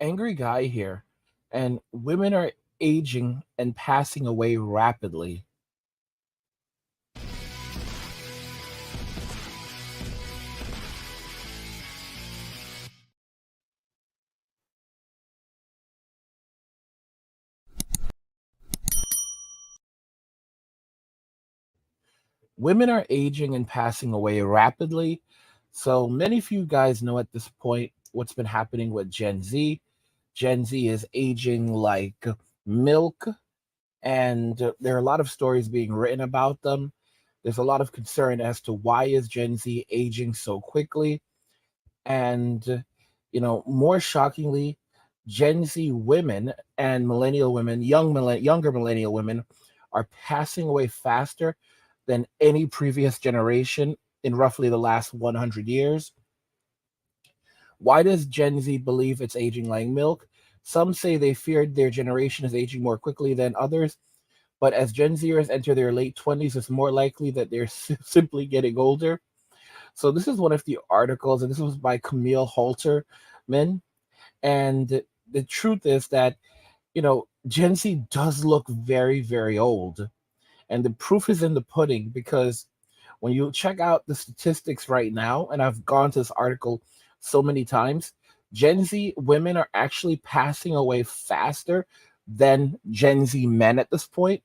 Angry Guy here, and women are aging and passing away rapidly. Women are aging and passing away rapidly. So many of you guys know at this point what's been happening with Gen Z. Gen Z is aging like milk, and there are a lot of stories being written about them. There's a lot of concern as to why is Gen Z aging so quickly. And more shockingly, Gen Z women and millennial women, younger millennial women, are passing away faster than any previous generation in roughly the last 100 years. Why does Gen Z believe it's aging like milk? Some say they feared their generation is aging more quickly than others, but as Gen Zers enter their late 20s, it's more likely that they're simply getting older. So this is one of the articles, and this was by Camille Halterman. And the truth is that, Gen Z does look very, very old. And the proof is in the pudding because when you check out the statistics right now, and I've gone to this article so many times, Gen Z women are actually passing away faster than Gen Z men at this point.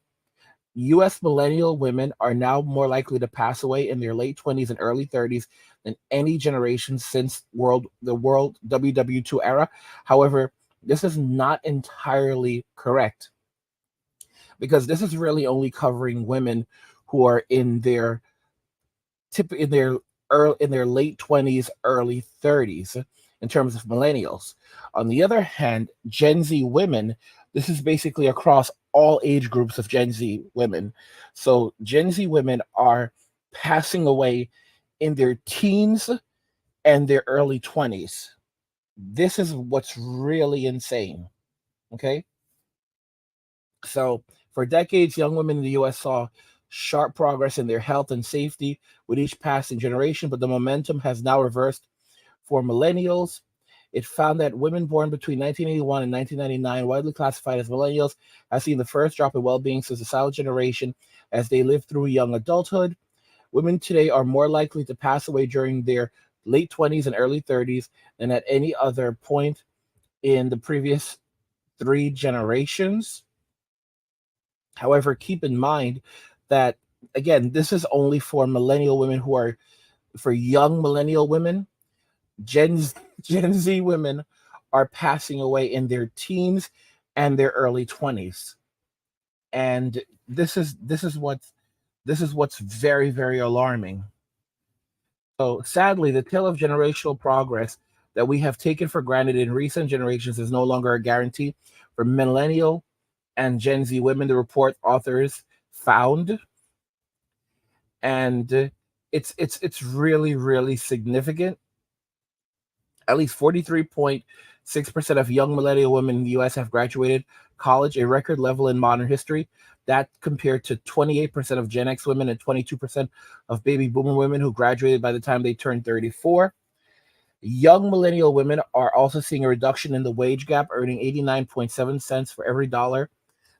US millennial women are now more likely to pass away in their late 20s and early 30s than any generation since the world WW2 era. However, this is not entirely correct because this is really only covering women who are in their in their late 20s, early 30s in terms of millennials. On the other hand, Gen Z women, this is basically across all age groups of Gen Z women. So Gen Z women are passing away in their teens and their early 20s. This is what's really insane. Okay. So for decades, young women in the US saw sharp progress in their health and safety with each passing generation, but the momentum has now reversed for millennials. It found that women born between 1981 and 1999, widely classified as millennials, have seen the first drop in well-being since the silent generation as they live through young adulthood. Women today are more likely to pass away during their late 20s and early 30s than at any other point in the previous three generations. However, keep in mind that, again, this is only for millennial women for young millennial women. Gen Z women are passing away in their teens and their early 20s. And this is what's very, very alarming. So sadly, the tale of generational progress that we have taken for granted in recent generations is no longer a guarantee for millennial and Gen Z women, the report authors found. And it's really, really significant. At least 43.6% of young millennial women in the US have graduated college, a record level in modern history. That compared to 28% of Gen X women and 22% of baby boomer women who graduated by the time they turned 34. Young millennial women are also seeing a reduction in the wage gap, earning 89.7 cents for every dollar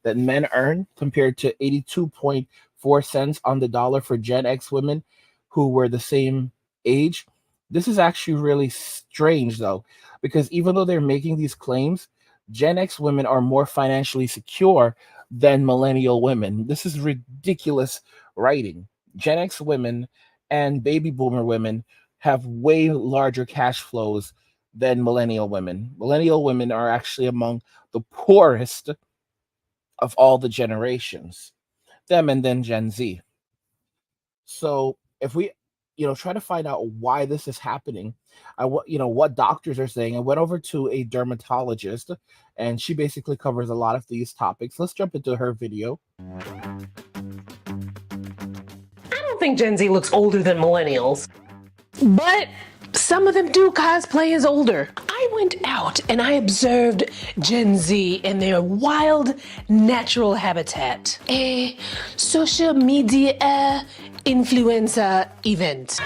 that men earn, compared to 82.4 cents on the dollar for Gen X women who were the same age. This is actually really strange, though, because even though they're making these claims, Gen X women are more financially secure than millennial women. This is ridiculous writing. Gen X women and baby boomer women have way larger cash flows than millennial women. Millennial women are actually among the poorest of all the generations, them and then Gen Z. So if we, try to find out why this is happening, what doctors are saying. I went over to a dermatologist, and she basically covers a lot of these topics. Let's jump into her video. I don't think Gen Z looks older than millennials, but some of them do cosplay as older. I went out and I observed Gen Z in their wild, natural habitat. A social media influencer event.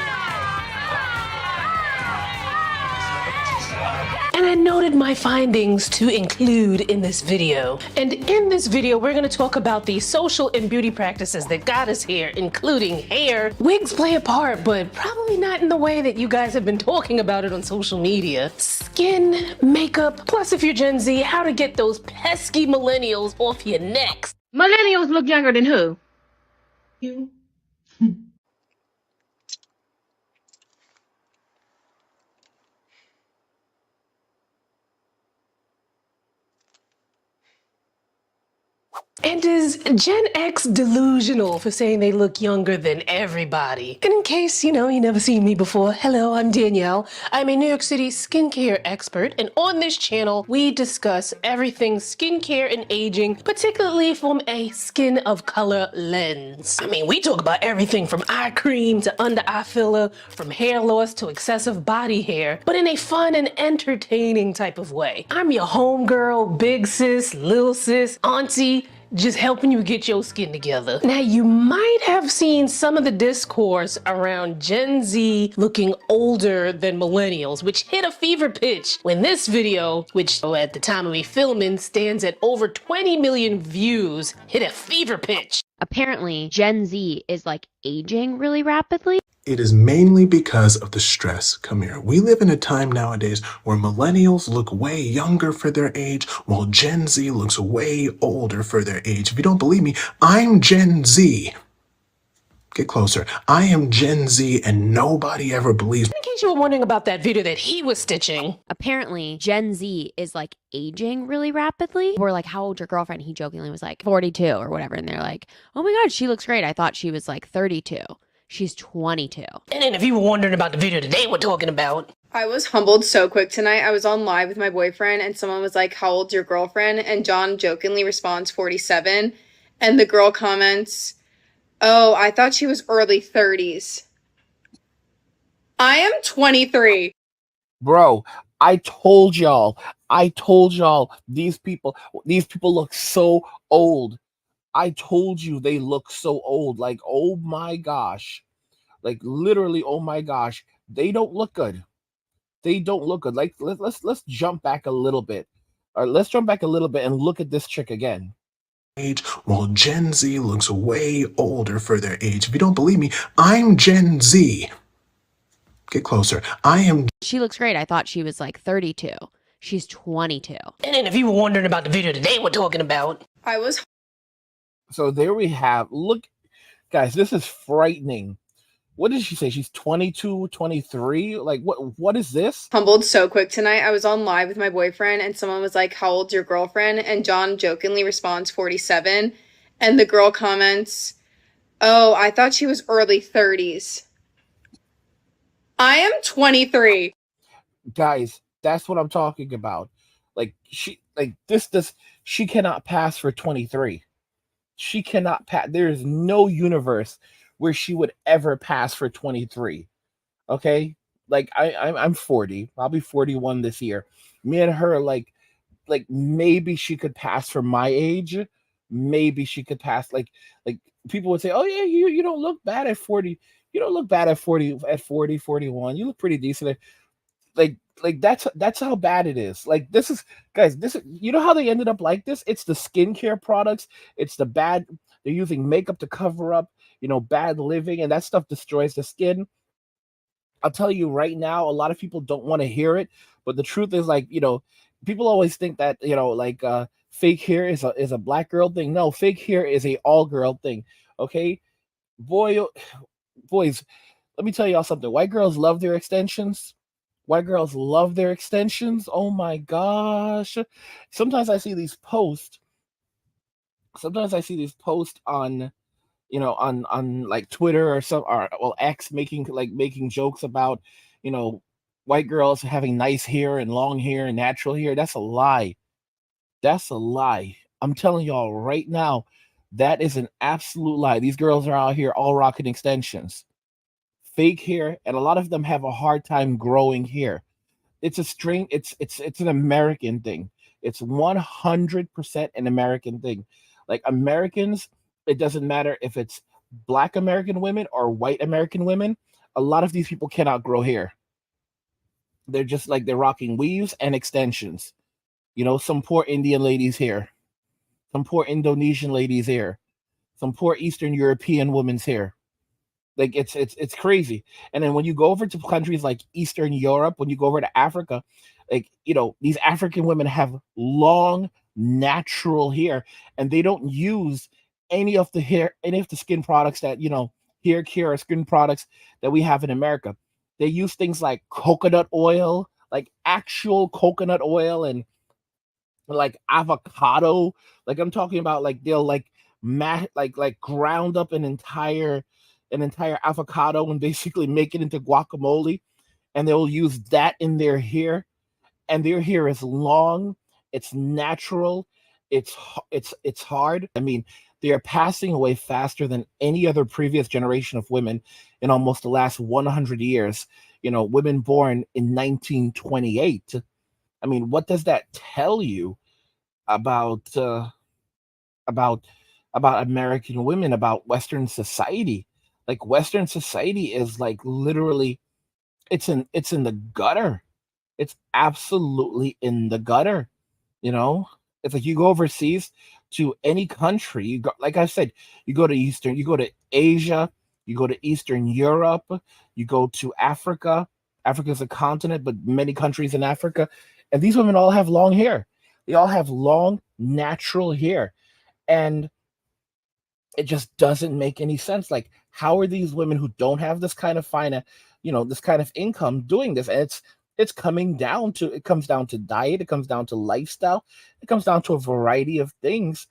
And I and noted my findings to include in this video. And in this video, we're gonna talk about the social and beauty practices that got us here, including hair. Wigs play a part, but probably not in the way that you guys have been talking about it on social media. Skin, makeup, plus if you're Gen Z, how to get those pesky millennials off your necks. Millennials look younger than who? You. And is Gen X delusional for saying they look younger than everybody? And in case, you never seen me before, hello, I'm Danielle. I'm a New York City skincare expert, and on this channel, we discuss everything skincare and aging, particularly from a skin of color lens. I mean, we talk about everything from eye cream to under eye filler, from hair loss to excessive body hair, but in a fun and entertaining type of way. I'm your homegirl, big sis, little sis, auntie, just helping you get your skin together. Now, you might have seen some of the discourse around Gen Z looking older than millennials, which hit a fever pitch when this video, which at the time of me filming stands at over 20 million views, hit a fever pitch. Apparently, Gen Z is like aging really rapidly. It is mainly because of the stress. Come here. We live in a time nowadays where millennials look way younger for their age, while Gen Z looks way older for their age. If you don't believe me, I'm Gen Z. Get closer. I am Gen Z and nobody ever believes me. In case you were wondering about that video that he was stitching. Apparently, Gen Z is like aging really rapidly. We're like, how old's your girlfriend? He jokingly was like 42 or whatever. And they're like, oh my God, she looks great. I thought she was like 32. She's 22. And then if you were wondering about the video that they were talking about. I was humbled so quick tonight. I was on live with my boyfriend and someone was like, how old's your girlfriend? And John jokingly responds 47. And the girl comments, oh, I thought she was early 30s. I am 23. Bro, I told y'all these people look so old. I told you they look so old. Like, oh my gosh. Like, literally, oh my gosh. They don't look good. They don't look good. Like, let's jump back a little bit. All right, let's jump back a little bit and look at this chick again. Age, while Gen Z looks way older for their age. If you don't believe me, I'm Gen Z. Get closer. She looks great. I thought she was like 32. She's 22. And then if you were wondering about the video that they were talking about. I was So there we have. Look, guys, this is frightening. What did she say? She's 22, 23? Like, what is this? humbled so quick tonight. I was on live with my boyfriend and someone was like, how old's your girlfriend? And John jokingly responds 47. And the girl comments, oh, I thought she was early 30s. I am 23. Guys, that's what I'm talking about. Like, she cannot pass for 23. She cannot pass. There is no universe where she would ever pass for 23. Okay? Like, I'm 40. I'll be 41 this year. Me and her, like maybe she could pass for my age. Maybe she could pass, like people would say, oh yeah, you don't look bad at 40. You don't look bad at 40, 41. You look pretty decent. Like that's how bad it is. Like, this is, guys, you know how they ended up like this? It's the skincare products. It's the bad, they're using makeup to cover up, bad living, and that stuff destroys the skin. I'll tell you right now, a lot of people don't want to hear it, but the truth is, like, people always think that, fake hair is a black girl thing. No, fake hair is a all girl thing. Okay? Boys, let me tell y'all something. White girls love their extensions. White girls love their extensions. Oh my gosh. Sometimes I see these posts on, on like Twitter or X, making jokes about, white girls having nice hair and long hair and natural hair. That's a lie. That's a lie. I'm telling y'all right now, that is an absolute lie. These girls are out here all rocking extensions. Fake hair, and a lot of them have a hard time growing hair. It's an American thing. It's 100% an American thing. Like, Americans, it doesn't matter if it's Black American women or white American women, a lot of these people cannot grow hair. They're just like they're rocking weaves and extensions. You know, some poor Indian ladies here, some poor Indonesian ladies here, some poor Eastern European women's here. Like it's crazy. And then when you go over to countries like Eastern Europe, when you go over to Africa, like you know, these African women have long natural hair, and they don't use any of the skin products that you know hair care or skin products that we have in America. They use things like coconut oil, like actual coconut oil, and like avocado. Like I'm talking about, like they'll like like ground up an entire avocado and basically make it into guacamole, and they'll use that in their hair, and their hair is long, it's natural, it's hard. I mean, they are passing away faster than any other previous generation of women in almost the last 100 years. You know, women born in 1928. I mean, what does that tell you about about American women, about Western society? Like Western society is like literally it's in the gutter. It's absolutely in the gutter. You know, it's like you go overseas to any country. You go, like I said, you go to Asia, you go to Eastern Europe, you go to Africa. Africa is a continent, but many countries in Africa, and these women all have long hair. They all have long natural hair, and it just doesn't make any sense. Like, how are these women who don't have this kind of this kind of income doing this? And it comes down to diet, it comes down to lifestyle, it comes down to a variety of things.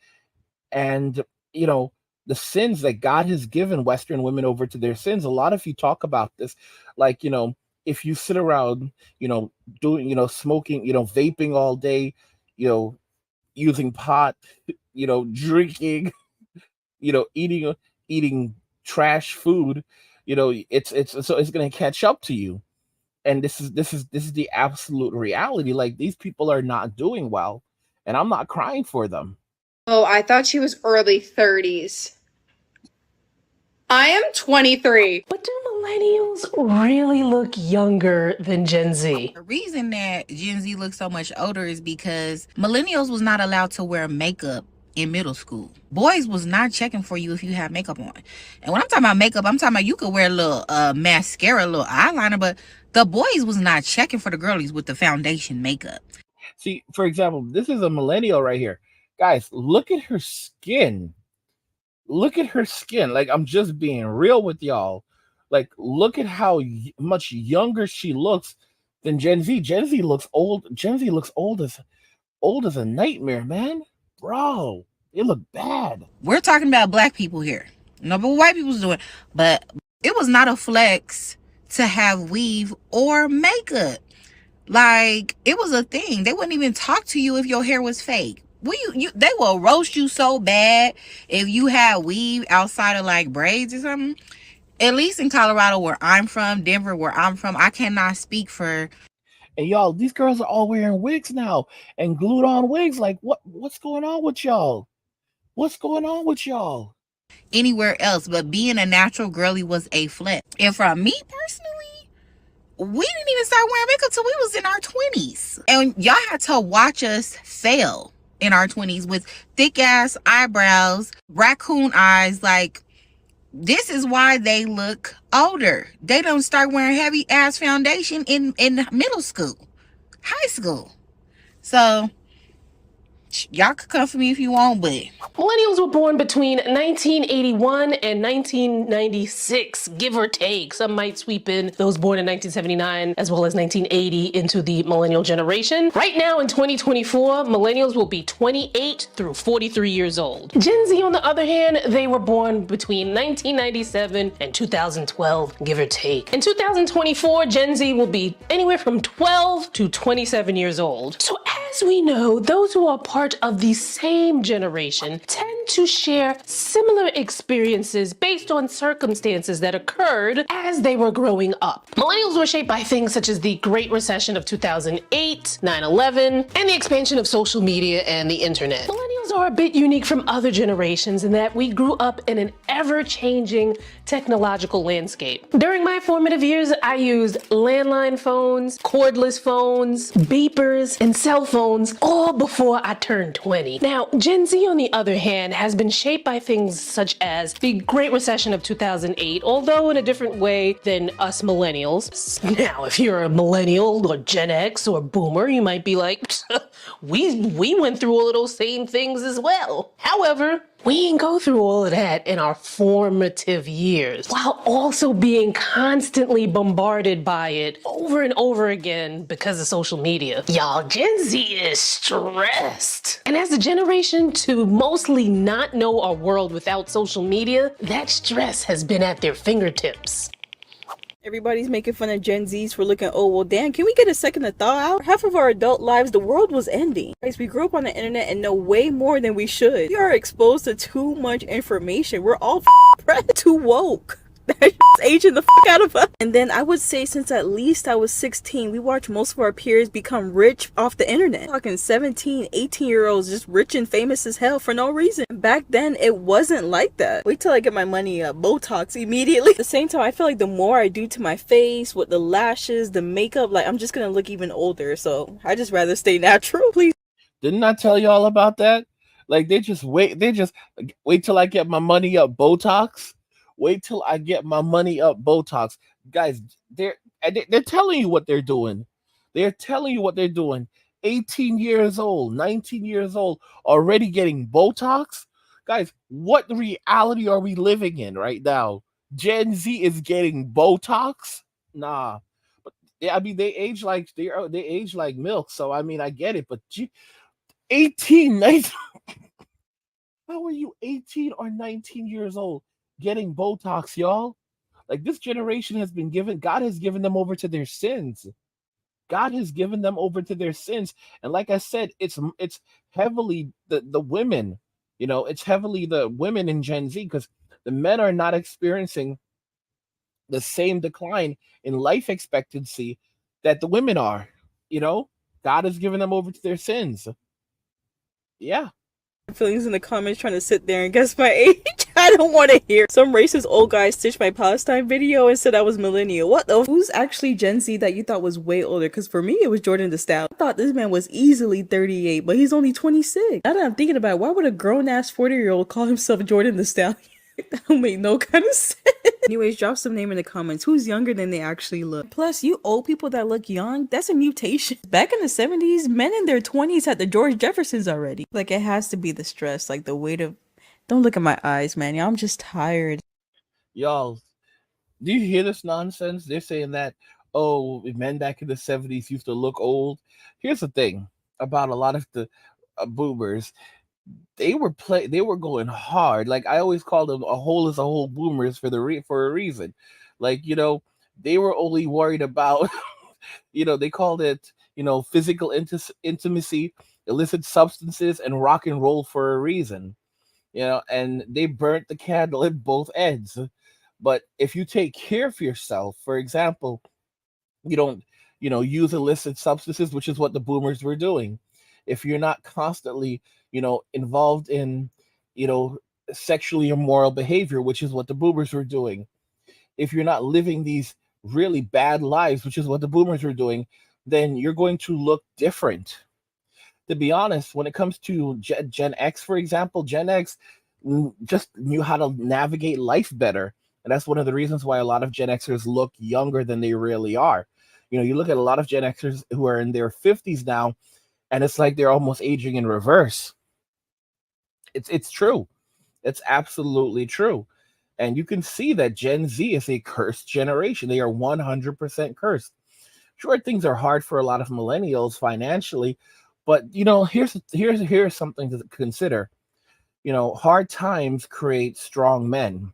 And you know, the sins that God has given Western women over to their sins. A lot of you talk about this, like, you know, if you sit around, you know, doing, you know, smoking, you know, vaping all day, you know, using pot, you know, drinking, you know, eating trash food, you know, it's going to catch up to you. And this is the absolute reality. Like, these people are not doing well, and I'm not crying for them. Oh, I thought she was early 30s. I am 23. But do millennials really look younger than Gen Z? The reason that Gen Z looks so much older is because millennials was not allowed to wear makeup in middle school. Boys was not checking for you if you have makeup on. And when I'm talking about makeup, I'm talking about you could wear a little mascara, a little eyeliner, but the boys was not checking for the girlies with the foundation makeup. See, for example, this is a millennial right here. Guys, look at her skin. Look at her skin. Like, I'm just being real with y'all. Like, look at how much younger she looks than Gen Z. Gen Z looks old. Gen Z looks old as a nightmare, man. Bro, they look bad. We're talking about black people here. No, but what white people's doing. But it was not a flex to have weave or makeup. Like, it was a thing. They wouldn't even talk to you if your hair was fake. They will roast you so bad if you had weave outside of like braids or something. At least in Colorado, where I'm from, Denver, where I'm from, I cannot speak for. And y'all, these girls are all wearing wigs now and glued on wigs. Like, what's going on with y'all? What's going on with y'all? Anywhere else, but being a natural girly was a flex. And for me personally, we didn't even start wearing makeup till we was in our 20s. And y'all had to watch us fail in our 20s with thick ass eyebrows, raccoon eyes. Like, this is why they look older. They don't start wearing heavy ass foundation in middle school, high school. So y'all could come for me if you want, but Millennials were born between 1981 and 1996, give or take. Some might sweep in those born in 1979 as well as 1980 into the millennial generation. Right now in 2024, millennials will be 28 through 43 years old. Gen Z, on the other hand, they were born between 1997 and 2012, give or take. In 2024, Gen Z will be anywhere from 12 to 27 years old. So as we know, those who are part of the same generation tend to share similar experiences based on circumstances that occurred as they were growing up. Millennials were shaped by things such as the Great Recession of 2008, 9/11, and the expansion of social media and the internet. Millennials Millennials are a bit unique from other generations in that we grew up in an ever-changing technological landscape. During my formative years, I used landline phones, cordless phones, beepers, and cell phones all before I turned 20. Now, Gen Z, on the other hand, has been shaped by things such as the Great Recession of 2008, although in a different way than us millennials. Now, if you're a millennial or Gen X or boomer, you might be like, we went through all of those same things as well. However, we didn't go through all of that in our formative years, while also being constantly bombarded by it over and over again because of social media. Y'all, Gen Z is stressed. And as a generation to mostly not know our world without social media, that stress has been at their fingertips. Everybody's making fun of Gen Zs for looking old. Well, damn, can we get a second to thaw out? Half of our adult lives, the world was ending. Guys, we grew up on the internet and know way more than we should. We are exposed to too much information. We're all too woke. That's aging the out of us. And then I would say since at least I was 16, we watched most of our peers become rich off the internet. Talking 17, 18-year-olds just rich and famous as hell for no reason. Back then, it wasn't like that. Wait till I get my money Botox immediately. At the same time, I feel like the more I do to my face with the lashes, the makeup, like I'm just gonna look even older. So I just rather stay natural, please. Didn't I tell y'all about that? Like they just wait till I get my money up Botox. Wait till I get my money up Botox. Guys, they're telling you what they're doing. They're telling you what they're doing. 18 years old, 19 years old, already getting Botox. Guys, what reality are we living in right now? Gen Z is getting Botox? Nah. But I mean they age like milk, so I mean I get it, but 18, 19. How are you 18 or 19 years old getting Botox, y'all? Like this generation has been given, God has given them over to their sins. God has given them over to their sins. And like I said, it's heavily the women, it's heavily the women in Gen Z because the men are not experiencing the same decline in life expectancy that the women are. God has given them over to their sins. Yeah. Feelings in the comments trying to sit there and guess my age. I don't want to hear. Some racist old guy stitched my Palestine video and said I was millennial. What the? Who's actually Gen Z that you thought was way older? Because for me, it was Jordan the Stout. I thought this man was easily 38, but he's only 26. Now that I'm thinking about it, why would a grown-ass 40-year-old call himself Jordan the Stout? That don't make no kind of sense. Anyways, drop some name in the comments. Who's younger than they actually look? Plus, you old people that look young, that's a mutation. Back in the 70s, men in their 20s had the George Jeffersons already. Like, it has to be the stress, like the weight of... Don't look at my eyes, man. Y'all, I'm just tired. Y'all, do you hear this nonsense? They're saying that, men back in the 70s used to look old. Here's the thing about a lot of the boomers. They were going hard. Like I always call them a hole is a hole boomers for a reason. Like, they were only worried about, they called it, physical intimacy, illicit substances, and rock and roll for a reason. And they burnt the candle at both ends. But if you take care of yourself, for example, you don't, use illicit substances, which is what the boomers were doing. If you're not constantly, involved in, sexually immoral behavior, which is what the boomers were doing. If you're not living these really bad lives, which is what the boomers were doing, then you're going to look different. To be honest, when it comes to Gen X, for example, Gen X just knew how to navigate life better. And that's one of the reasons why a lot of Gen Xers look younger than they really are. You look at a lot of Gen Xers who are in their 50s now, and it's like they're almost aging in reverse. It's true. It's absolutely true. And you can see that Gen Z is a cursed generation. They are 100% cursed. Sure, things are hard for a lot of millennials financially, but here's something to consider. Hard times create strong men.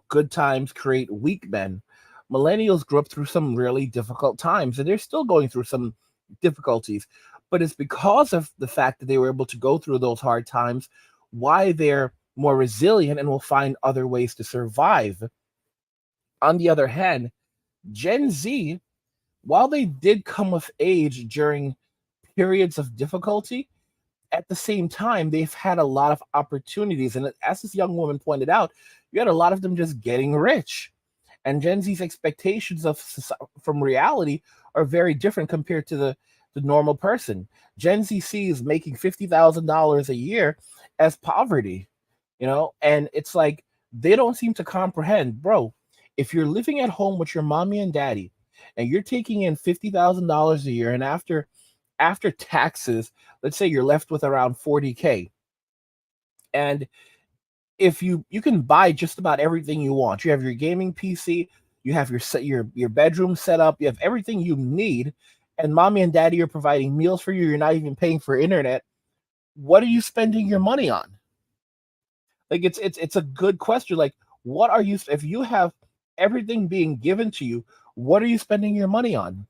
Good times create weak men. Millennials grew up through some really difficult times, and they're still going through some difficulties. But it's because of the fact that they were able to go through those hard times why they're more resilient and will find other ways to survive. On the other hand, Gen Z, while they did come of age during periods of difficulty, at the same time, they've had a lot of opportunities. And as this young woman pointed out, you had a lot of them just getting rich. And Gen Z's expectations from reality are very different compared to the normal person. Gen Z sees making $50,000 a year as poverty, and it's like they don't seem to comprehend, bro. If you're living at home with your mommy and daddy, and you're taking in $50,000 a year, and after taxes, let's say you're left with around 40K, and if you can buy just about everything you want. You have your gaming PC, you have your bedroom set up, you have everything you need, and mommy and daddy are providing meals for you. You're not even paying for internet. What are you spending your money on? Like it's a good question. Like, what are you, if you have everything being given to you, what are you spending your money on?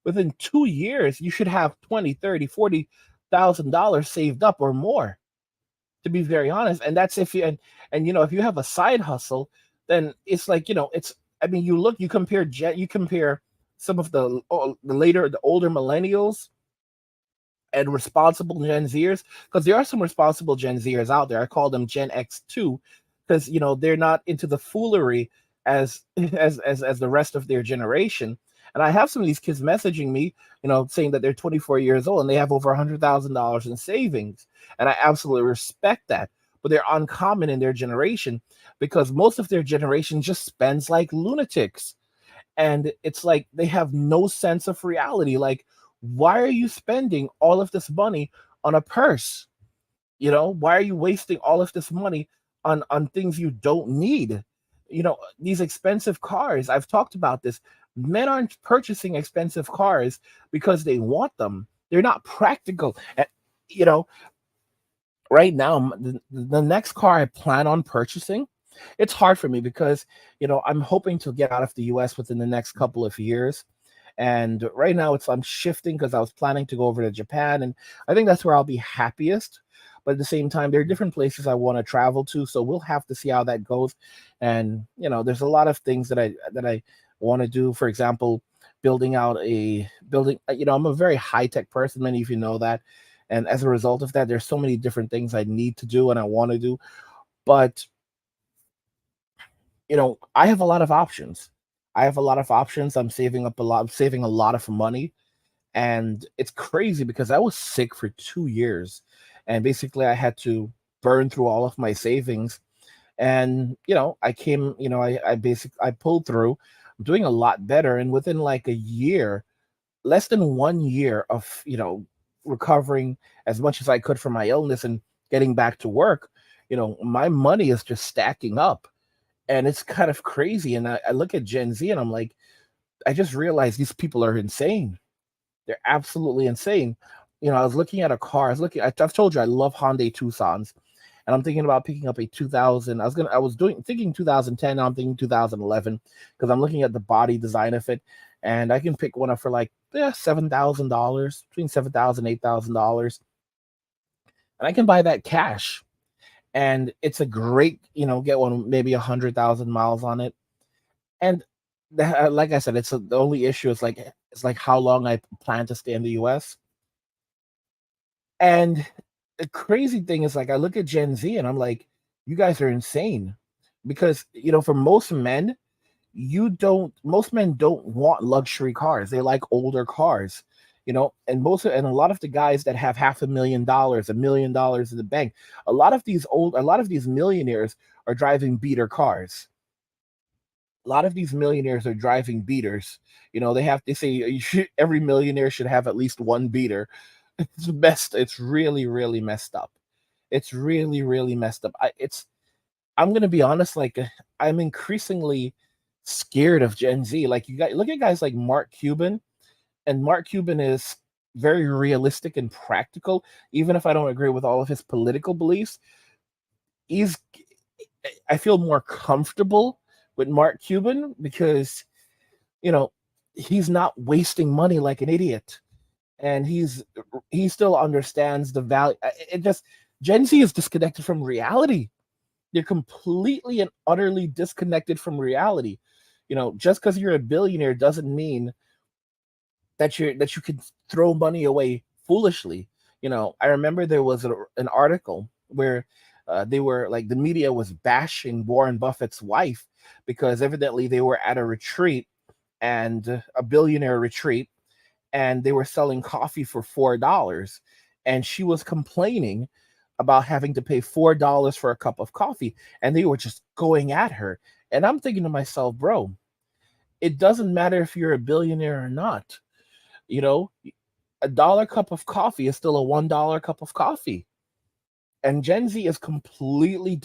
Within 2 years, you should have 20, 30, $40,000 saved up or more, to be very honest. And that's if you and if you have a side hustle, then it's like, it's, I mean, you compare some of the older millennials and responsible Gen Zers, because there are some responsible Gen Zers out there. I call them Gen X2, because they're not into the foolery as as the rest of their generation. And I have some of these kids messaging me, saying that they're 24 years old and they have over $100,000 in savings, and I absolutely respect that. But they're uncommon in their generation, because most of their generation just spends like lunatics, and it's like they have no sense of reality. Like, why are you spending all of this money on a purse? Why are you wasting all of this money on things you don't need? These expensive cars, I've talked about this. Men aren't purchasing expensive cars because they want them. They're not practical. And, right now, the next car I plan on purchasing, it's hard for me because, I'm hoping to get out of the US within the next couple of years. And right now I'm shifting because I was planning to go over to Japan, and I think that's where I'll be happiest. But at the same time, there are different places I want to travel to, so we'll have to see how that goes. And there's a lot of things that I want to do. For example, building out a building. I'm a very high tech person. Many of you know that, and as a result of that, there's so many different things I need to do and I want to do. But I have a lot of options. I'm saving up a lot. I'm saving a lot of money, and it's crazy because I was sick for 2 years, and basically I had to burn through all of my savings. And I came, I pulled through. I'm doing a lot better, and within like a year, less than 1 year of recovering as much as I could from my illness and getting back to work, my money is just stacking up, and it's kind of crazy. And I look at Gen Z and I'm like, I just realized these people are insane. They're absolutely insane. I was looking at a car. I've told you I love Hyundai Tucson's, and I'm thinking about picking up a 2000. Thinking 2010. Now I'm thinking 2011 because I'm looking at the body design of it, and I can pick one up for like $7,000, between $7,000 $8,000, and I can buy that cash. And it's a great, get one maybe 100,000 miles on it. And like I said, the only issue is like how long I plan to stay in the US. And the crazy thing is, like, I look at Gen Z and I'm like, you guys are insane, because for most men, most men don't want luxury cars. They like older cars. And a lot of the guys that have $500,000, $1 million in the bank, a lot of these millionaires are driving beater cars. A lot of these millionaires are driving beaters. They say every millionaire should have at least one beater. It's messed. It's really, really messed up. It's really, really messed up. I'm gonna be honest. Like, I'm increasingly scared of Gen Z. Like, you guys look at guys like Mark Cuban, and Mark Cuban is very realistic and practical. Even if I don't agree with all of his political beliefs, I feel more comfortable with Mark Cuban because he's not wasting money like an idiot, and he still understands the value. Gen Z is disconnected from reality. They're completely and utterly disconnected from reality. Just because you're a billionaire doesn't mean that you can throw money away foolishly. I remember there was an article where they were like the media was bashing Warren Buffett's wife because evidently they were at a retreat and a billionaire retreat, and they were selling coffee for $4, and she was complaining about having to pay $4 for a cup of coffee, and they were just going at her. And I'm thinking to myself, bro, it doesn't matter if you're a billionaire or not. You know, a dollar cup of coffee is still a $1 cup of coffee. And Gen Z is completely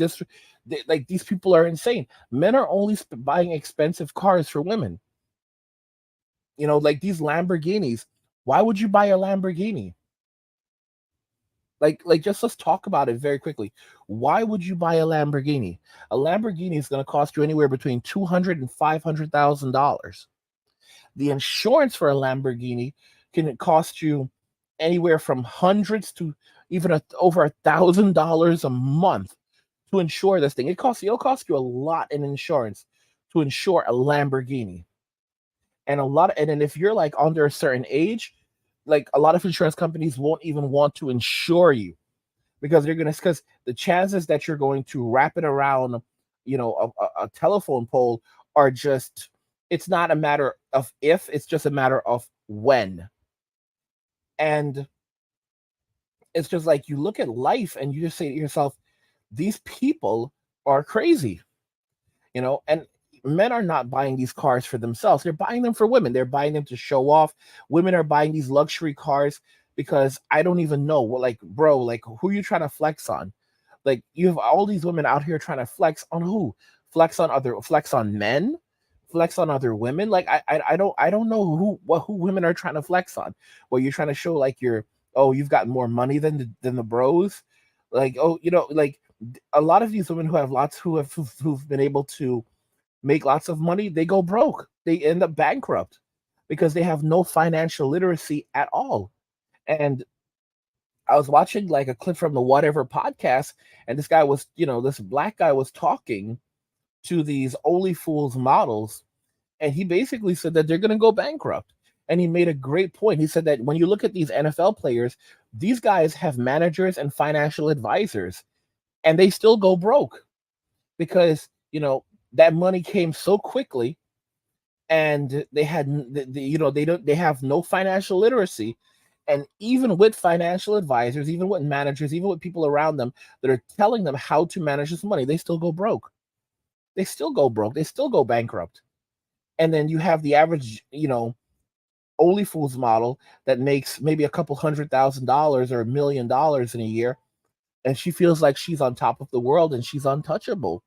like these people are insane. Men are only buying expensive cars for women. Like these Lamborghinis. Why would you buy a Lamborghini? Like just let's talk about it very quickly. Why would you buy a Lamborghini? A Lamborghini is going to cost you anywhere between $200,000 and $500,000. The insurance for a Lamborghini can cost you anywhere from hundreds to even over $1,000 a month to insure this thing. It'll cost you a lot in insurance to insure a Lamborghini. And then if you're like under a certain age, like a lot of insurance companies won't even want to insure you because because the chances that you're going to wrap it around, a telephone pole are just, it's not a matter of if, it's just a matter of when. And it's just like you look at life and you just say to yourself, these people are crazy, and men are not buying these cars for themselves. They're buying them for women. They're buying them to show off. Women are buying these luxury cars because I don't even know, like, bro, like who you trying to flex on? Like you have all these women out here trying to flex on who? Flex on men? Flex on other women? Like I don't know who women are trying to flex on. Well, you're trying to show like you've got more money than the bros. Like, like a lot of these women who've been able to make lots of money, they go broke. They end up bankrupt because they have no financial literacy at all. And I was watching like a clip from the Whatever podcast, and this black guy was talking to these Only Fools models, and he basically said that they're going to go bankrupt. And he made a great point. He said that when you look at these NFL players, these guys have managers and financial advisors, and they still go broke because, that money came so quickly, and they have no financial literacy. And even with financial advisors, even with managers, even with people around them that are telling them how to manage this money, they still go broke. They still go bankrupt. And then you have the average, Only Fools model that makes maybe a couple $100,000 or $1 million in a year, and she feels like she's on top of the world and she's untouchable.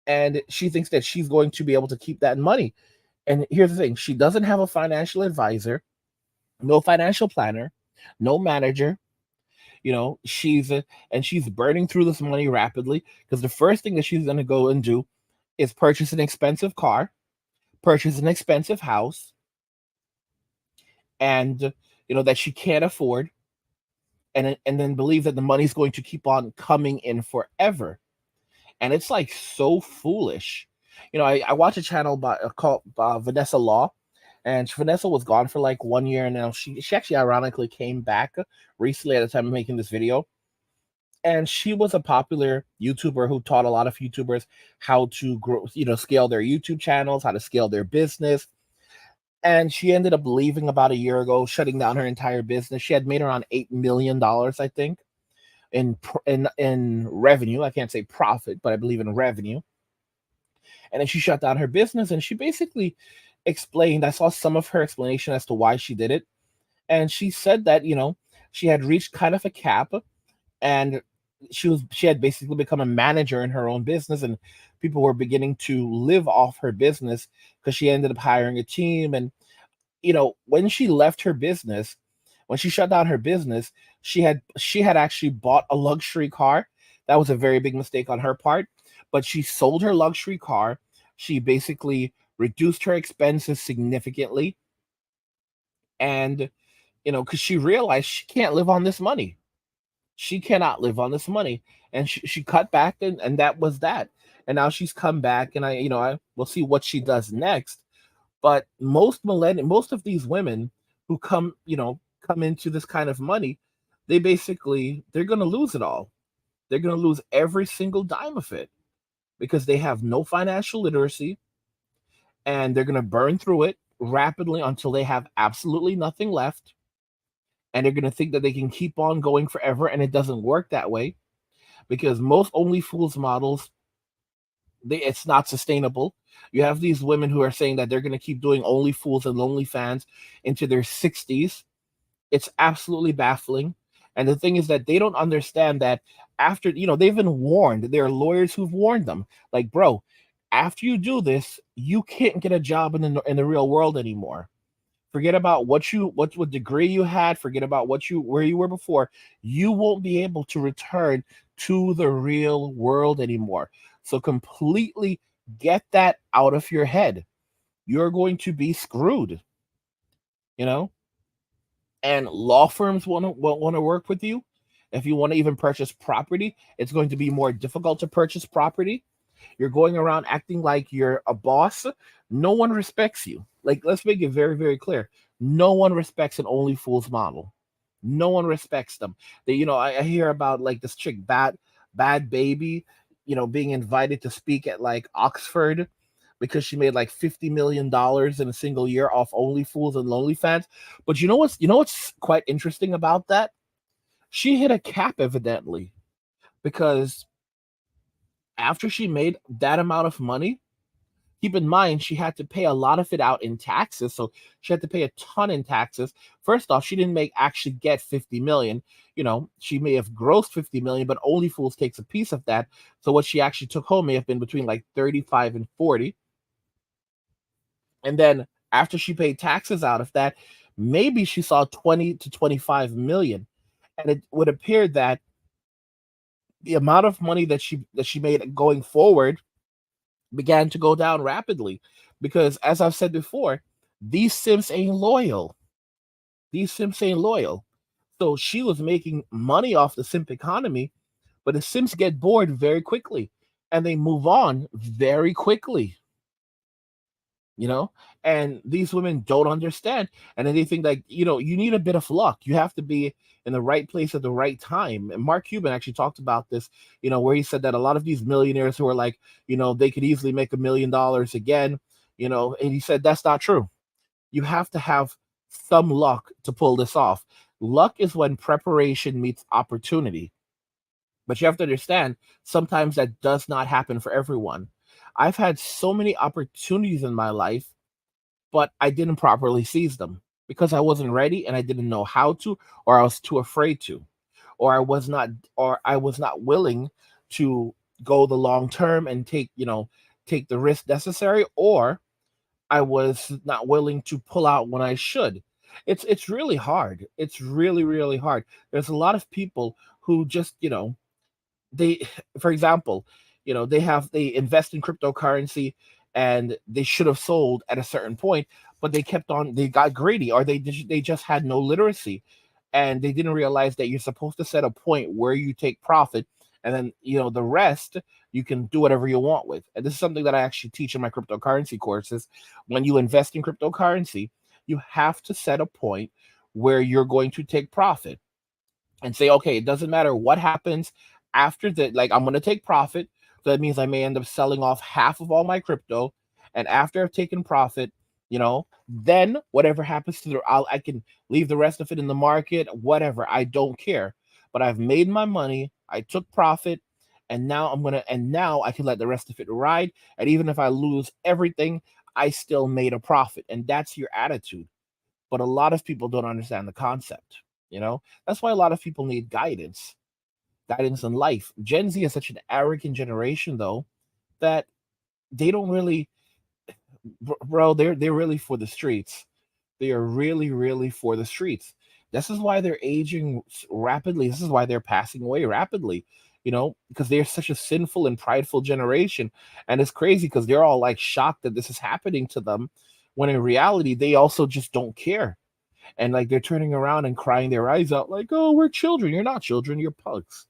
And she thinks that she's going to be able to keep that money. And here's the thing, she doesn't have a financial advisor, no financial planner, no manager. She's burning through this money rapidly because the first thing that she's going to go and do is purchase an expensive car, purchase an expensive house, and that she can't afford, and then believe that the money's going to keep on coming in forever. And it's like so foolish. I watch a channel called Vanessa Law, and Vanessa was gone for like 1 year, and now she actually ironically came back recently at the time of making this video. And she was a popular YouTuber who taught a lot of YouTubers how to grow, scale their YouTube channels, how to scale their business. And she ended up leaving about a year ago, shutting down her entire business. She had made around $8 million, I think, in revenue. I can't say profit, but I believe in revenue. And then she shut down her business, and she basically explained, I saw some of her explanation as to why she did it. And she said that, she had reached kind of a cap, and she had basically become a manager in her own business, and people were beginning to live off her business because she ended up hiring a team. And when she left her business, when she shut down her business, she had actually bought a luxury car. That was a very big mistake on her part, but she sold her luxury car. She basically reduced her expenses significantly, and because she realized she can't live on this money. She cannot live on this money. And she cut back, and that was that. And now she's come back, and I will see what she does next. But most of these women who come into this kind of money, they're going to lose it all. They're going to lose every single dime of it because they have no financial literacy, and they're going to burn through it rapidly until they have absolutely nothing left. And they're going to think that they can keep on going forever, and it doesn't work that way because most OnlyFools models, it's not sustainable. You have these women who are saying that they're going to keep doing OnlyFools and OnlyFans into their 60s. It's absolutely baffling. And the thing is that they don't understand that after, they've been warned. There are lawyers who've warned them. Like, bro, after you do this, you can't get a job in the real world anymore. Forget about what degree you had. Forget about where you were before. You won't be able to return to the real world anymore. So completely get that out of your head. You're going to be screwed. And law firms want to work with you. If you want to even purchase property, it's going to be more difficult to purchase property. You're going around acting like you're a boss. No one respects you. Like, let's make it very, very clear. No one respects an OnlyFools model. No one respects them. I hear about like this chick, Bad Baby, being invited to speak at like Oxford because she made like $50 million in a single year off OnlyFools and OnlyFans. But you know what's quite interesting about that? She hit a cap evidently, because after she made that amount of money, keep in mind she had to pay a lot of it out in taxes. So she had to pay a ton in taxes. First off, she didn't actually get 50 million. She may have grossed 50 million, but OnlyFools takes a piece of that. So what she actually took home may have been between like 35 and 40. And then after she paid taxes out of that, maybe she saw 20 to 25 million. And it would appear that the amount of money that she made going forward began to go down rapidly, because as I've said before, these simps ain't loyal. So she was making money off the simp economy, but the simps get bored very quickly and they move on very quickly. And these women don't understand. And then they think like, you need a bit of luck. You have to be in the right place at the right time. And Mark Cuban actually talked about this, where he said that a lot of these millionaires who are like, they could easily make $1 million again, and he said that's not true. You have to have some luck to pull this off. Luck is when preparation meets opportunity. But you have to understand, sometimes that does not happen for everyone. I've had so many opportunities in my life, but I didn't properly seize them because I wasn't ready and I didn't know how to, or I was too afraid to, or I was not willing to go the long term and take the risk necessary, or I was not willing to pull out when I should. It's really hard. It's really, really hard. There's a lot of people who just, they, for example, they invest in cryptocurrency and they should have sold at a certain point, but they got greedy, or they just had no literacy, and they didn't realize that you're supposed to set a point where you take profit, and then the rest you can do whatever you want with. And this is something that I actually teach in my cryptocurrency courses. When you invest in cryptocurrency, you have to set a point where you're going to take profit and say, okay, it doesn't matter what happens after that. Like, I'm going to take profit. So that means I may end up selling off half of all my crypto. And after I've taken profit, then whatever happens I can leave the rest of it in the market, whatever. I don't care. But I've made my money. I took profit. And now I can let the rest of it ride. And even if I lose everything, I still made a profit. And that's your attitude. But a lot of people don't understand the concept. That's why a lot of people need guidance in life. Gen Z is such an arrogant generation, though, that they don't really, bro, they're really for the streets. They are really, really for the streets. This is why they're aging rapidly. This is why they're passing away rapidly, because they're such a sinful and prideful generation. And it's crazy because they're all like shocked that this is happening to them, when in reality, they also just don't care. And like, they're turning around and crying their eyes out like, oh, we're children. You're not children, you're punks.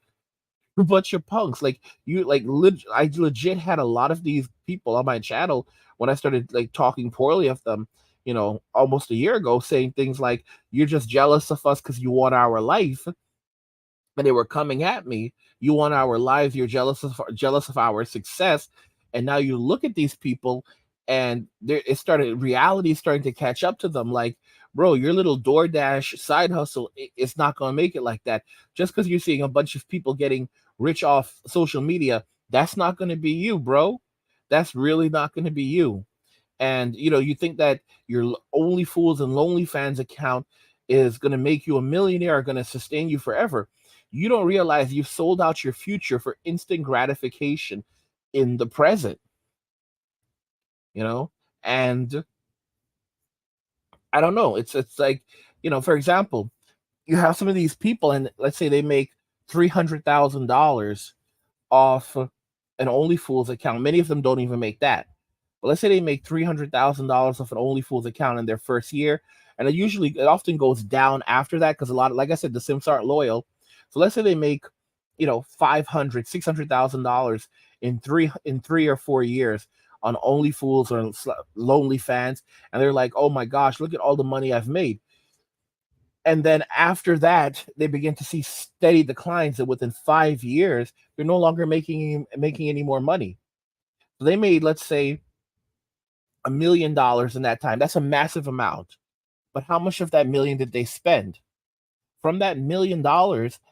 But you're punks. Like, I legit had a lot of these people on my channel when I started like talking poorly of them, almost a year ago, saying things like, you're just jealous of us because you want our life. and they were coming at me. You want our lives, you're jealous of our success. And now you look at these people, and reality starting to catch up to them. Like, bro, your little DoorDash side hustle, it's not going to make it like that. Just because you're seeing a bunch of people getting rich off social media, that's not going to be you, bro. That's really not going to be you. And you think that your Only Fools and Lonely Fans account is going to make you a millionaire, or going to sustain you forever. You don't realize you've sold out your future for instant gratification in the present. And I don't know, it's like, for example, you have some of these people, and let's say they make $300,000 off an Only Fools account. Many of them don't even make that. But let's say they make $300,000 off an Only Fools account in their first year, and it often goes down after that, because a lot of, like I said, the Sims aren't loyal. So let's say they make, $600,000 in 3 or 4 years on Only Fools or Lonely Fans, and they're like, oh my gosh, look at all the money I've made. And then after that, they begin to see steady declines, and within 5 years, they're no longer making any more money. So they made, let's say, $1 million in that time. That's a massive amount. But how much of that million did they spend? From that $1 million,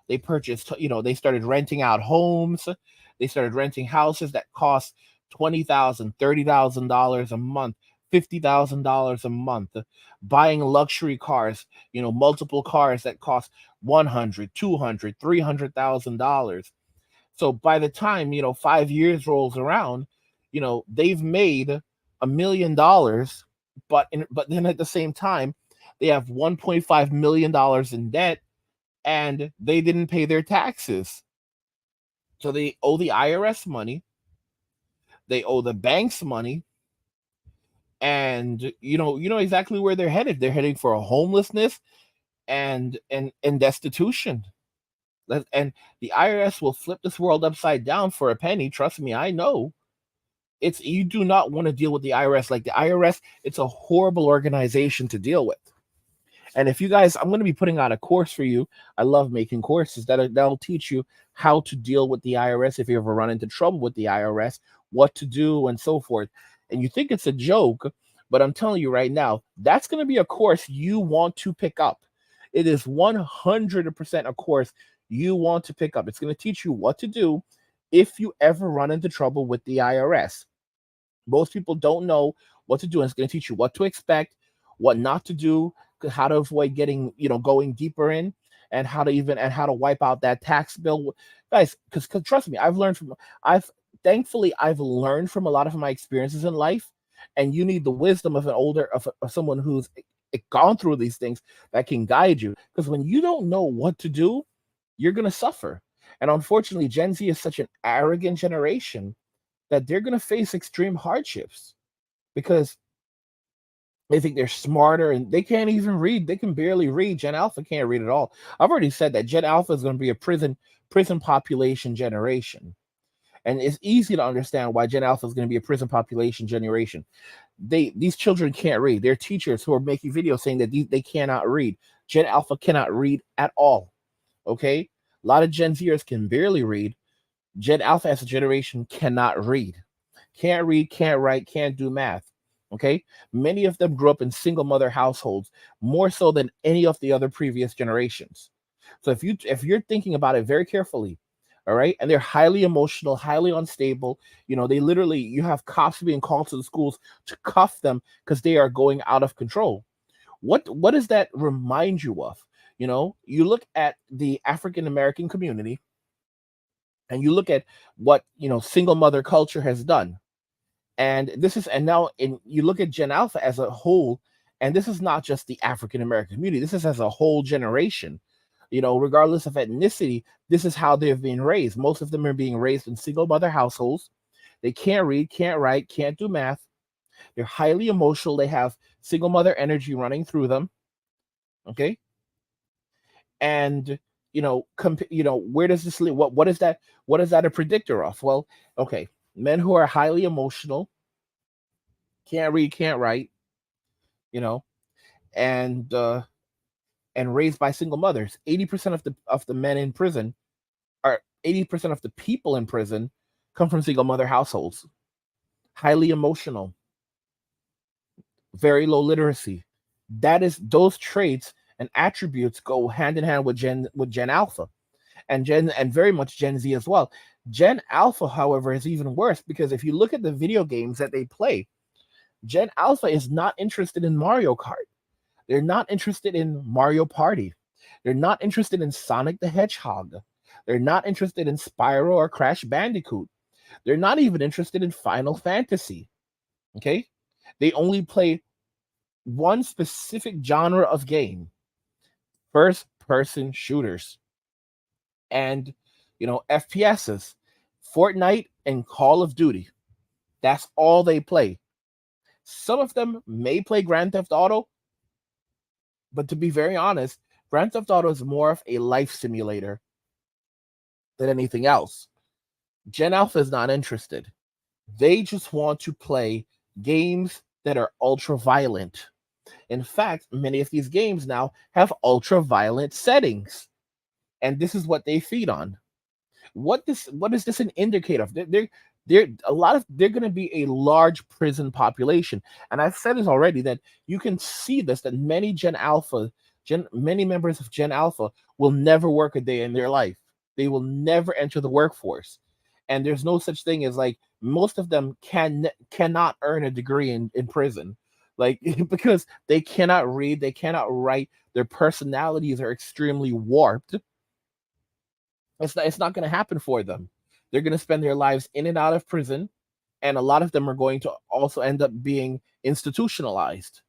they purchased, they started renting out homes. They started renting houses that cost $20,000, $30,000 a month, $50,000 a month, buying luxury cars, multiple cars that cost $100,000, $200,000, $300,000. So by the time 5 years rolls around, they've made $1 million, but then at the same time, they have $1.5 million in debt, and they didn't pay their taxes. So they owe the IRS money, they owe the banks money, and you know exactly where they're headed. They're heading for a homelessness and destitution. And the IRS will flip this world upside down for a penny. Trust me, I know. You do not want to deal with the IRS. Like, the IRS, it's a horrible organization to deal with. And if you guys, I'm going to be putting out a course for you. I love making courses that'll teach you how to deal with the IRS if you ever run into trouble with the IRS, what to do, and so forth. And you think it's a joke, but I'm telling you right now, that's going to be a course you want to pick up. It is 100% a course you want to pick up. It's going to teach you what to do if you ever run into trouble with the IRS. Most people don't know what to do, and it's going to teach you what to expect, what not to do, how to avoid getting, going deeper in, and how to wipe out that tax bill, guys. Because trust me, I've learned from a lot of my experiences in life, and you need the wisdom of someone who's gone through these things that can guide you. Because when you don't know what to do, you're gonna suffer. And unfortunately, Gen Z is such an arrogant generation that they're gonna face extreme hardships because they think they're smarter, and they can't even read. They can barely read. Gen Alpha can't read at all. I've already said that Gen Alpha is going to be a prison population generation. And it's easy to understand why Gen Alpha is going to be a prison population generation. These children can't read. Their teachers who are making videos saying that they cannot read. Gen Alpha cannot read at all. Okay? A lot of Gen Zers can barely read. Gen Alpha as a generation cannot read. Can't read, can't write, can't do math. Okay, many of them grew up in single mother households, more so than any of the other previous generations. So if you're thinking about it very carefully, all right, and they're highly emotional, highly unstable, you have cops being called to the schools to cuff them because they are going out of control. What does that remind you of? You look at the African American community, and you look at what single mother culture has done. And you look at Gen Alpha as a whole, and this is not just the African American community. This is as a whole generation. Regardless of ethnicity, this is how they've been raised. Most of them are being raised in single mother households. They can't read, can't write, can't do math. They're highly emotional. They have single mother energy running through them. Okay. And where does this lead? What is that? What is that a predictor of? Well, okay. Men who are highly emotional, can't read, can't write, and and raised by single mothers. 80% of the men in prison, or 80% of the people in prison, come from single mother households. Highly emotional, very low literacy. That is, those traits and attributes go hand in hand with Gen Alpha, and very much Gen Z as well. Gen Alpha, however, is even worse, because if you look at the video games that they play, Gen Alpha is not interested in Mario Kart. They're not interested in Mario Party. They're not interested in Sonic the Hedgehog. They're not interested in Spyro or Crash Bandicoot. They're not even interested in Final Fantasy. Okay? They only play one specific genre of game: first person shooters. And, FPSs, Fortnite and Call of Duty. That's all they play. Some of them may play Grand Theft Auto, but to be very honest, Grand Theft Auto is more of a life simulator than anything else. Gen Alpha is not interested. They just want to play games that are ultra violent. In fact, many of these games now have ultra violent settings, and this is what they feed on. What is this an indicator of? They're going to be a large prison population, and I've said this already, that you can see this, that many many members of Gen Alpha will never work a day in their life. They will never enter the workforce, and there's no such thing as, like, most of them cannot earn a degree in prison, like, because they cannot read, they cannot write, their personalities are extremely warped. It's not going to happen for them. They're going to spend their lives in and out of prison, and a lot of them are going to also end up being institutionalized.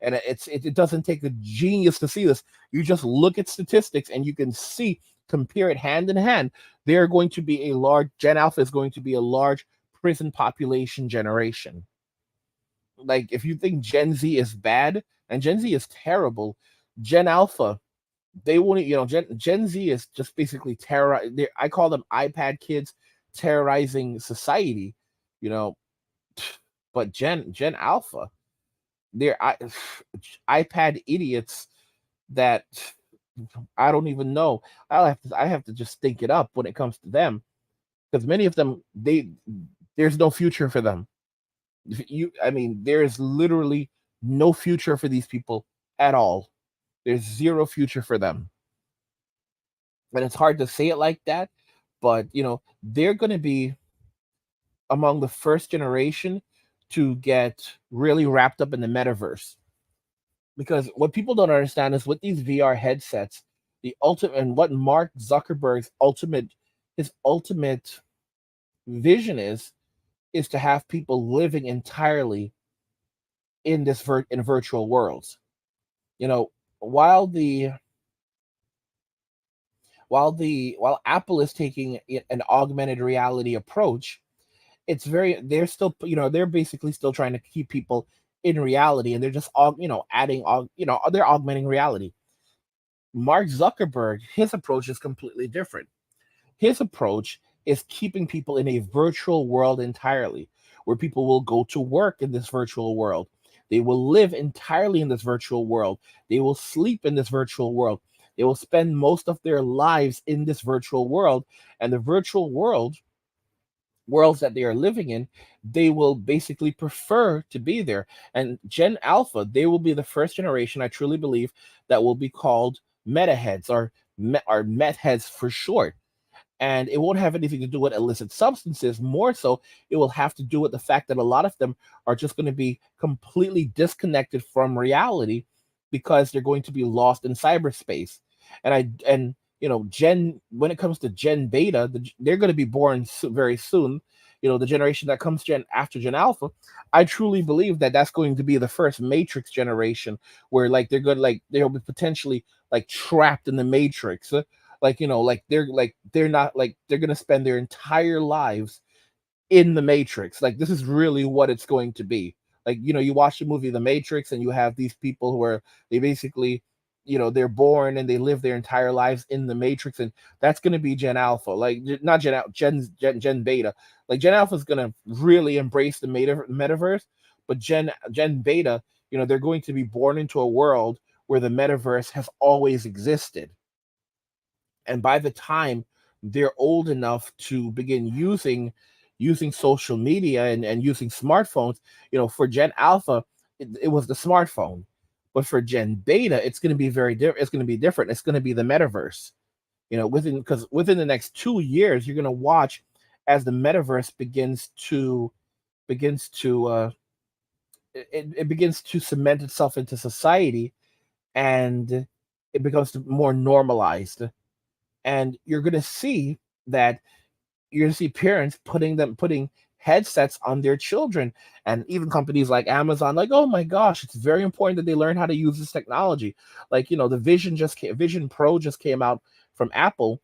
And it doesn't take a genius to see this. You just look at statistics and you can see, compare it hand in hand. Gen Alpha is going to be a large prison population generation. Like, if you think Gen Z is bad, and Gen Z is terrible, Gen Alpha, they won't, Gen Z is just basically I call them iPad kids terrorizing society, but Gen Alpha, they're iPad idiots that I don't even know. I have to just think it up when it comes to them, because many of them, there's no future for them. There is literally no future for these people at all. There's zero future for them. And it's hard to say it like that, but they're going to be among the first generation to get really wrapped up in the metaverse. Because what people don't understand is, with these VR headsets, the ultimate, and what Mark Zuckerberg's ultimate vision is to have people living entirely in this virtual worlds. While Apple is taking an augmented reality approach, they're basically still trying to keep people in reality, and they're just they're augmenting reality. Mark Zuckerberg, his approach is completely different. His approach is keeping people in a virtual world entirely, where people will go to work in this virtual world. They will live entirely in this virtual world. They will sleep in this virtual world. They will spend most of their lives in this virtual world, and the virtual worlds that they are living in, they will basically prefer to be there. And Gen Alpha, they will be the first generation, I truly believe, that will be called metaheads, or meth heads for short. And it won't have anything to do with illicit substances. More so, it will have to do with the fact that a lot of them are just going to be completely disconnected from reality, because they're going to be lost in cyberspace. And when it comes to Gen Beta, they're going to be born very soon. The generation that comes after Gen Alpha, I truly believe that that's going to be the first Matrix generation, where, like, they'll be potentially, like, trapped in the Matrix. They're going to spend their entire lives in the Matrix. Like, this is really what it's going to be. Like, you watch the movie The Matrix, and you have these people who are, they basically, they're born and they live their entire lives in the Matrix, and that's going to be Gen Alpha. Like, not Gen Beta. Like, Gen Alpha is going to really embrace the metaverse, but Gen Beta, they're going to be born into a world where the metaverse has always existed. And by the time they're old enough to begin using social media and using smartphones, for Gen Alpha, it was the smartphone. But for Gen Beta, it's going to be it's going to be different. It's going to be the metaverse. Within the next 2 years, you're going to watch as the metaverse begins to it begins to cement itself into society, and it becomes more normalized. And you're going to see that you're going to see parents putting headsets on their children, and even companies like Amazon, like, oh my gosh, it's very important that they learn how to use this technology. Like, the Vision Pro just came out from Apple,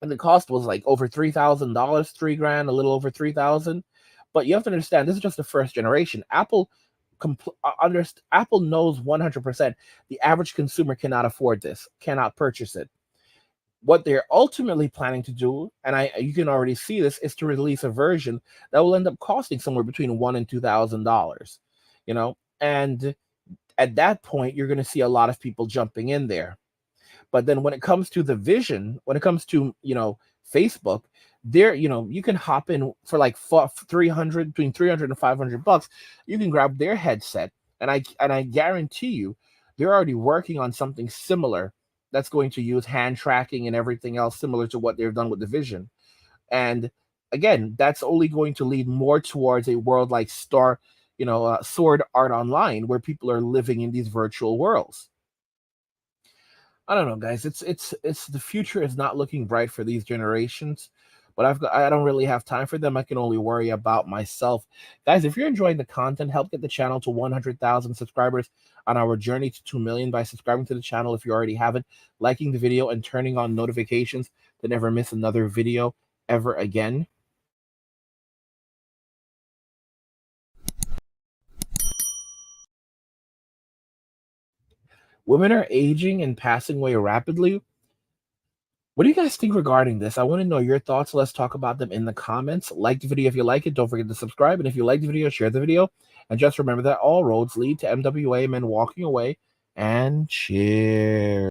and the cost was like over $3,000, $3,000, a little over 3,000. But you have to understand, this is just the first generation. Apple knows 100% the average consumer cannot afford this, cannot purchase it. What they're ultimately planning to do, and you can already see this, is to release a version that will end up costing somewhere between $1,000 and $2,000. And at that point, you're going to see a lot of people jumping in there. But then when it comes to the Vision, when it comes to Facebook, there you can hop in for like between 300 and $500. You can grab their headset, and I guarantee you, they're already working on something similar that's going to use hand tracking and everything else similar to what they've done with the Vision. And again, that's only going to lead more towards a world like Sword Art Online, where people are living in these virtual worlds. I don't know, guys. It's the future is not looking bright for these generations, but I don't really have time for them. I can only worry about myself. Guys, if you're enjoying the content, help get the channel to 100,000 subscribers on our journey to 2 million by subscribing to the channel if you already haven't, liking the video, and turning on notifications to never miss another video ever again. Women are aging and passing away rapidly. What do you guys think regarding this? I want to know your thoughts. Let's talk about them in the comments. Like the video if you like it. Don't forget to subscribe. And if you like the video, share the video. And just remember that all roads lead to MWA Men Walking Away. And cheers.